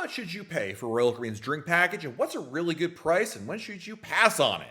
much should you pay for Royal Caribbean's drink package, and what's a really good price, and when should you pass on it?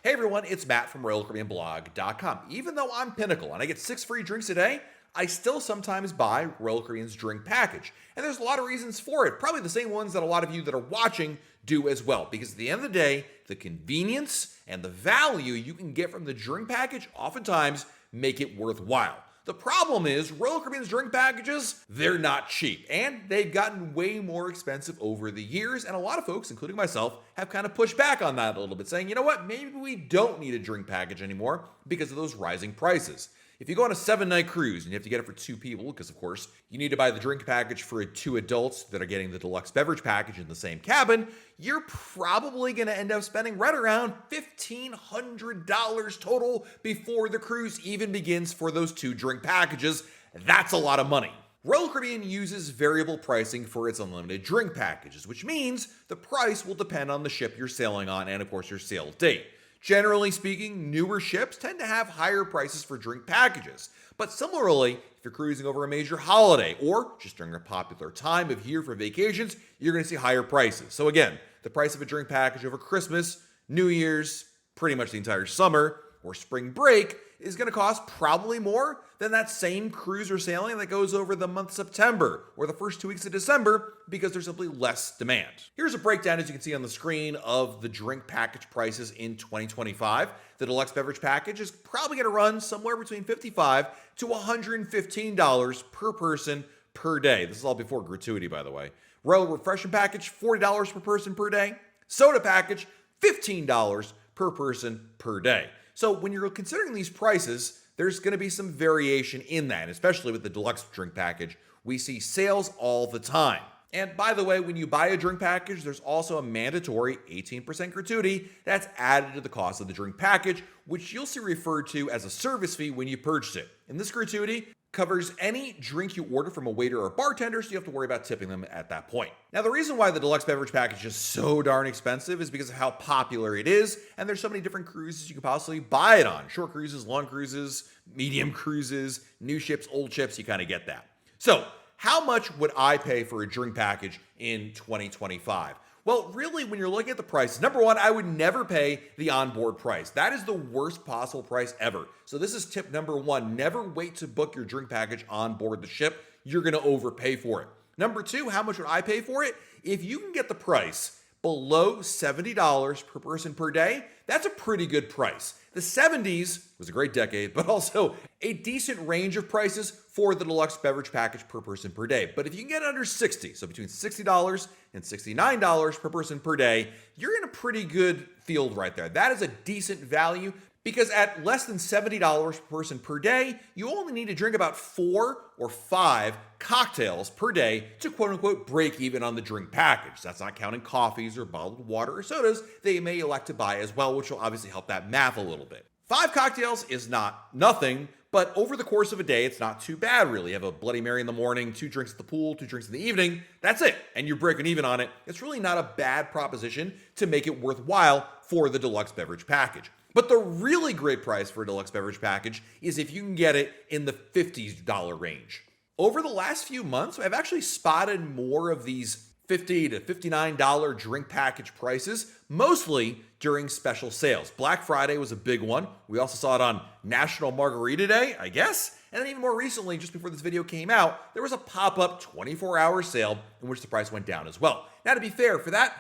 Hey everyone, it's Matt from RoyalCaribbeanBlog.com. Even though I'm Pinnacle and I get 6 free drinks a day, I still sometimes buy Royal Caribbean's drink package. And there's a lot of reasons for it, probably the same ones that a lot of you that are watching do as well. Because at the end of the day, the convenience and the value you can get from the drink package oftentimes make it worthwhile. The problem is Royal Caribbean's drink packages, they're not cheap, and they've gotten way more expensive over the years, and a lot of folks, including myself, have kind of pushed back on that a little bit, saying, you know what, maybe we don't need a drink package anymore because of those rising prices. If you go on a 7-night cruise and you have to get it for 2 people, because of course you need to buy the drink package for 2 adults that are getting the deluxe beverage package in the same cabin, you're probably going to end up spending right around $1,500 total before the cruise even begins for those 2 drink packages. That's a lot of money. Royal Caribbean uses variable pricing for its unlimited drink packages, which means the price will depend on the ship you're sailing on and of course your sail date. Generally speaking, newer ships tend to have higher prices for drink packages. But similarly, if you're cruising over a major holiday or just during a popular time of year for vacations, you're going to see higher prices. So again, the price of a drink package over Christmas, New Year's, pretty much the entire summer, or spring break is going to cost probably more than that same cruise or sailing that goes over the month of September or the first 2 weeks of December because there's simply less demand. Here's a breakdown, as you can see on the screen, of the drink package prices in 2025. The deluxe beverage package is probably going to run somewhere between $55 to $115 per person per day. This is all before gratuity, by the way. Royal Refreshment package, $40 per person per day. Soda package, $15 per person per day. So when you're considering these prices, there's going to be some variation in that, especially with the deluxe drink package. We see sales all the time. And by the way, when you buy a drink package, there's also a mandatory 18% gratuity that's added to the cost of the drink package, which you'll see referred to as a service fee when you purchase it. And this gratuity covers any drink you order from a waiter or bartender, so you have to worry about tipping them at that point. Now, the reason why the deluxe beverage package is so darn expensive is because of how popular it is, and there's so many different cruises you could possibly buy it on. Short cruises, long cruises, medium cruises, new ships, old ships, you kind of get that. So, how much would I pay for a drink package in 2025? Well, really, when you're looking at the prices, number one, I would never pay the onboard price. That is the worst possible price ever. So this is tip number one. Never wait to book your drink package on board the ship. You're going to overpay for it. Number two, how much would I pay for it? If you can get the price below $70 per person per day, that's a pretty good price. The 70s was a great decade, but also a decent range of prices for the deluxe beverage package per person per day. But if you can get under 60, so between $60 and $69 per person per day, you're in a pretty good field right there. That is a decent value because at less than $70 per person per day, you only need to drink about 4 or 5 cocktails per day to quote unquote break even on the drink package. That's not counting coffees or bottled water or sodas that you may elect to buy as well, which will obviously help that math a little bit. 5 cocktails is not nothing, but over the course of a day, it's not too bad really. You have a Bloody Mary in the morning, 2 drinks at the pool, 2 drinks in the evening, that's it, and you're breaking even on it. It's really not a bad proposition to make it worthwhile for the deluxe beverage package. But the really great price for a deluxe beverage package is if you can get it in the $50 range. Over the last few months, I've actually spotted more of these $50 to $59 drink package prices, mostly during special sales. Black Friday was a big one. We also saw it on National Margarita Day, I guess. And then even more recently, just before this video came out, there was a pop-up 24-hour sale in which the price went down as well. Now, to be fair, for that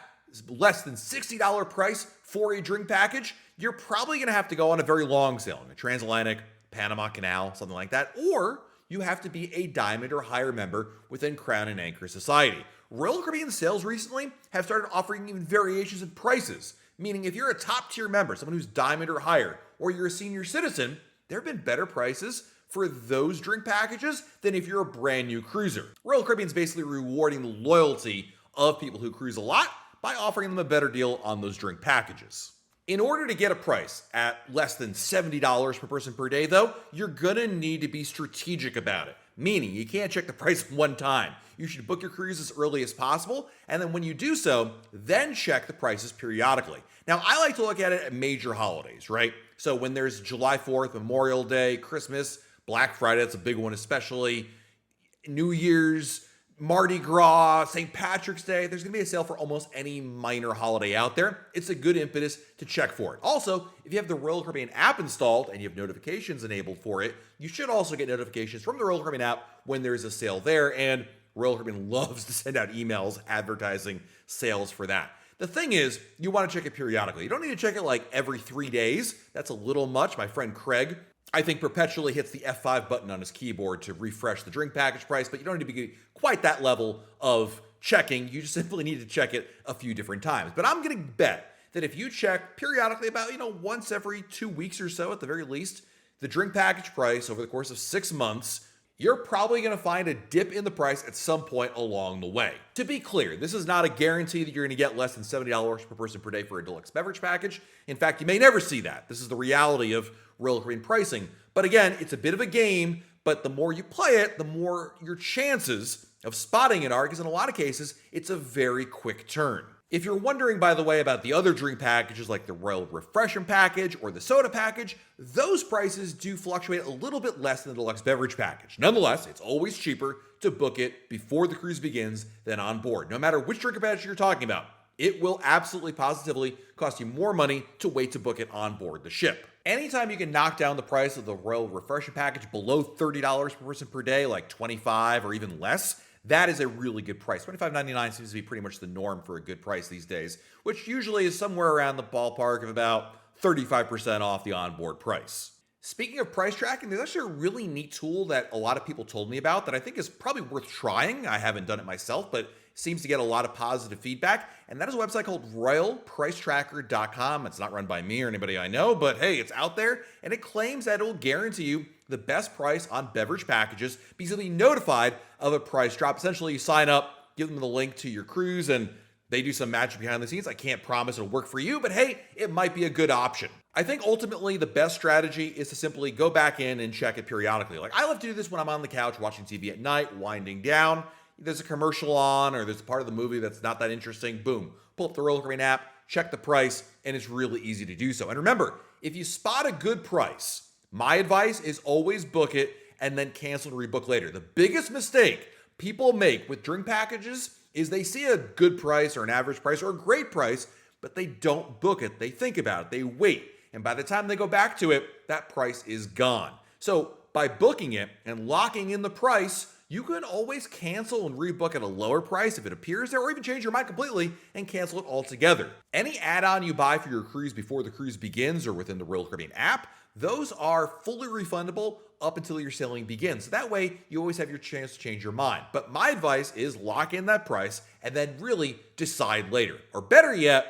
less than $60 price for a drink package, you're probably going to have to go on a very long sail, a transatlantic, Panama Canal, something like that, or you have to be a Diamond or higher member within Crown and Anchor Society. Royal Caribbean sales recently have started offering even variations in prices, meaning if you're a top tier member, someone who's Diamond or higher, or you're a senior citizen, there have been better prices for those drink packages than if you're a brand new cruiser. Royal Caribbean's basically rewarding the loyalty of people who cruise a lot by offering them a better deal on those drink packages. In order to get a price at less than $70 per person per day, though, you're gonna need to be strategic about it. Meaning, you can't check the price one time. You should book your cruise as early as possible, and then when you do so, then check the prices periodically. Now, I like to look at it at major holidays, right? So when there's July 4th, Memorial Day, Christmas, Black Friday, that's a big one especially, New Year's, Mardi Gras, St. Patrick's Day. There's going to be a sale for almost any minor holiday out there. It's a good impetus to check for it. Also, if you have the Royal Caribbean app installed and you have notifications enabled for it, you should also get notifications from the Royal Caribbean app when there's a sale there. And Royal Caribbean loves to send out emails advertising sales for that. The thing is, you want to check it periodically. You don't need to check it like every 3 days. That's a little much. My friend Craig, I think, perpetually hits the F5 button on his keyboard to refresh the drink package price, but you don't need to be quite that level of checking. You just simply need to check it a few different times. But I'm going to bet that if you check periodically about, once every 2 weeks or so at the very least, the drink package price over the course of 6 months, you're probably going to find a dip in the price at some point along the way. To be clear, this is not a guarantee that you're going to get less than $70 per person per day for a deluxe beverage package. In fact, you may never see that. This is the reality of Royal Caribbean pricing. But again, it's a bit of a game, but the more you play it, the more your chances of spotting it are, because in a lot of cases, it's a very quick turn. If you're wondering, by the way, about the other drink packages like the Royal Refreshment package or the soda package, those prices do fluctuate a little bit less than the deluxe beverage package. Nonetheless, it's always cheaper to book it before the cruise begins than on board. No matter which drink package you're talking about, it will absolutely positively cost you more money to wait to book it on board the ship. Anytime you can knock down the price of the Royal Refreshment package below $30 per person per day, like $25 or even less, that is a really good price. $25.99 seems to be pretty much the norm for a good price these days, which usually is somewhere around the ballpark of about 35% off the onboard price. Speaking of price tracking, there's actually a really neat tool that a lot of people told me about that I think is probably worth trying. I haven't done it myself, but seems to get a lot of positive feedback. And that is a website called RoyalPriceTracker.com. It's not run by me or anybody I know, but hey, it's out there. And it claims that it will guarantee you the best price on beverage packages because you'll be notified of a price drop. Essentially, you sign up, give them the link to your cruise, and they do some magic behind the scenes. I can't promise it'll work for you, but hey, it might be a good option. I think ultimately the best strategy is to simply go back in and check it periodically. Like I love to do this when I'm on the couch watching TV at night, winding down. There's a commercial on or there's a part of the movie that's not that interesting. Boom, pull up the Royal Caribbean app, check the price, and it's really easy to do so. And remember, if you spot a good price, my advice is always book it and then cancel and rebook later. The biggest mistake people make with drink packages is they see a good price or an average price or a great price, but they don't book it. They think about it. They wait. And by the time they go back to it, that price is gone. So by booking it and locking in the price, you can always cancel and rebook at a lower price if it appears there, or even change your mind completely and cancel it altogether. Any add-on you buy for your cruise before the cruise begins or within the Royal Caribbean app, those are fully refundable up until your sailing begins. So that way, you always have your chance to change your mind. But my advice is lock in that price and then really decide later. Or better yet,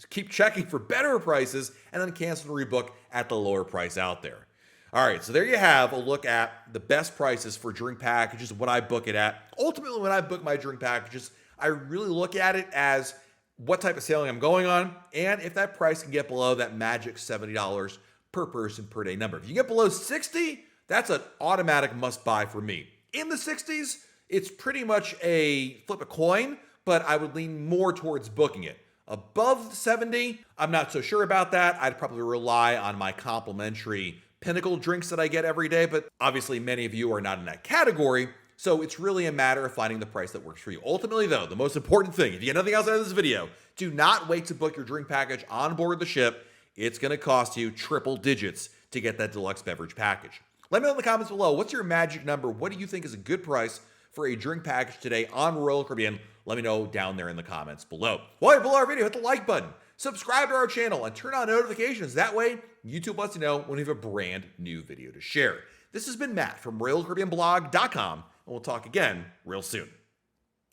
keep checking for better prices and then cancel and rebook at the lower price out there. All right, so there you have a look at the best prices for drink packages and what I book it at. Ultimately, when I book my drink packages, I really look at it as what type of sailing I'm going on and if that price can get below that magic $70 per person per day number. If you get below 60, that's an automatic must buy for me. In the 60s, it's pretty much a flip a coin, but I would lean more towards booking it. Above 70, I'm not so sure about that. I'd probably rely on my complimentary Pinnacle drinks that I get every day, but obviously many of you are not in that category, so it's really a matter of finding the price that works for you. Ultimately though, the most important thing, if you get nothing else out of this video, do not wait to book your drink package on board the ship. It's going to cost you triple digits to get that deluxe beverage package. Let me know in the comments below, what's your magic number? What do you think is a good price for a drink package today on Royal Caribbean? Let me know down there in the comments below. While you're below our video, hit the like button, subscribe to our channel, and turn on notifications. That way, YouTube lets you know when we have a brand new video to share. This has been Matt from RoyalCaribbeanBlog.com, and we'll talk again real soon.